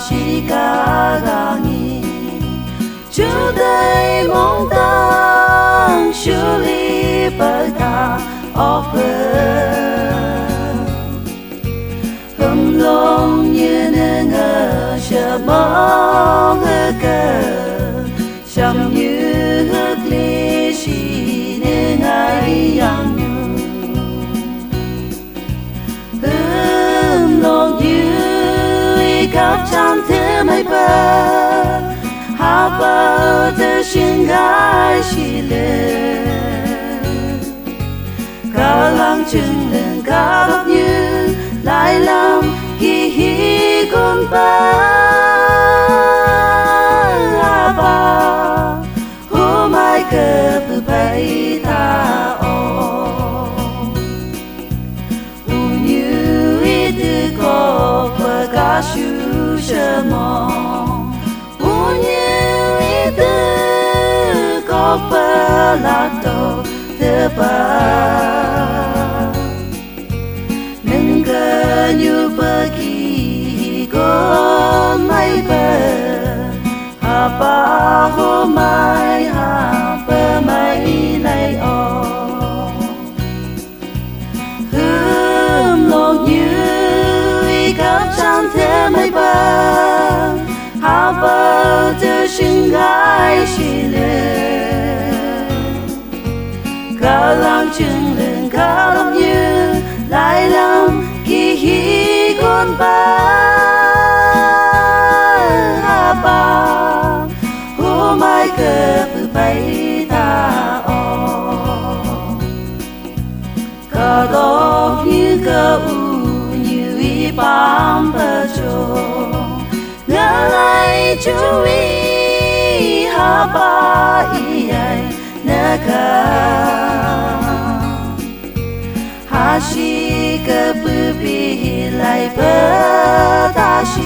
shi ca gangi chu dai mong tang shu li pa ta hâm long như ngơ chờ mong cơ chăm như hớt ly chỉ nên ai yang như hâm long như cáp chăm thế mấy bờ hà bờ từ xin gái chỉ lên cả lăng chừng lên cả đốc như lại làm kỳ hi con ba hôm mai cơ bự bay ta u như ý tư có qua cả chú chờ mong u như ý tư có qua lạc đầu thơ ba như bờ kỳ con mây bờ hà ba hôm mai hà bờ mây này hương lòng như cáp trăng thế mây bờ hà bờ từ xin gái chỉ lên cả lăng chừng lên cả lòng như lại làm kỳ hi con ba hôm mai cơ bự bay ta cả đó như cơ u như ý bám bờ trồ ngỡ lại chú ý hà ba ý ai nè cả hà shi cơ bự bi lại bờ ta shi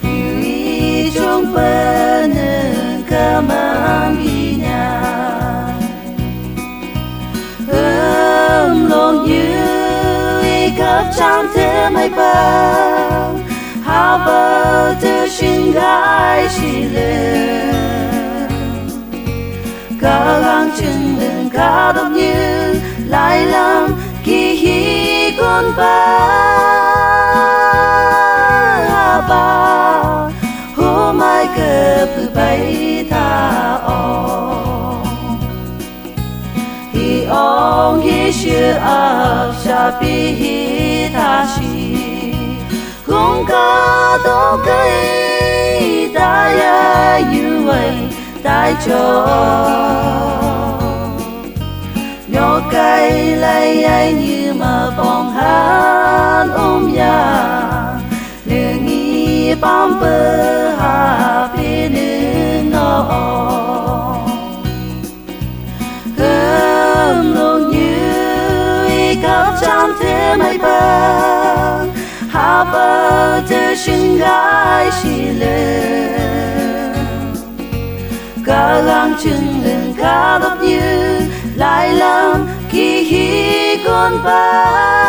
yêu ý trong bờ nương cơ mang đi nhà hâm lòng như ý cáp trăng thế mấy bờ hà bờ từ xin gái chỉ lên cả lăng chừng lên cả đốc như lại làm kỳ hi con ba hôm mai cơ bự bay ta hi ong hi sư áp sa pi hi ta si không có đâu cây ta ya như vậy tại chỗ nhỏ cây lấy ai như mà bong hát ôm ya lương nghi bám bờ hà phía nương nó hương lòng như ý cáp trăng thế mấy bờ hà bờ từ xin gái chỉ lên cả lăng chừng lên cả đốc như lại làm kỳ hi con ba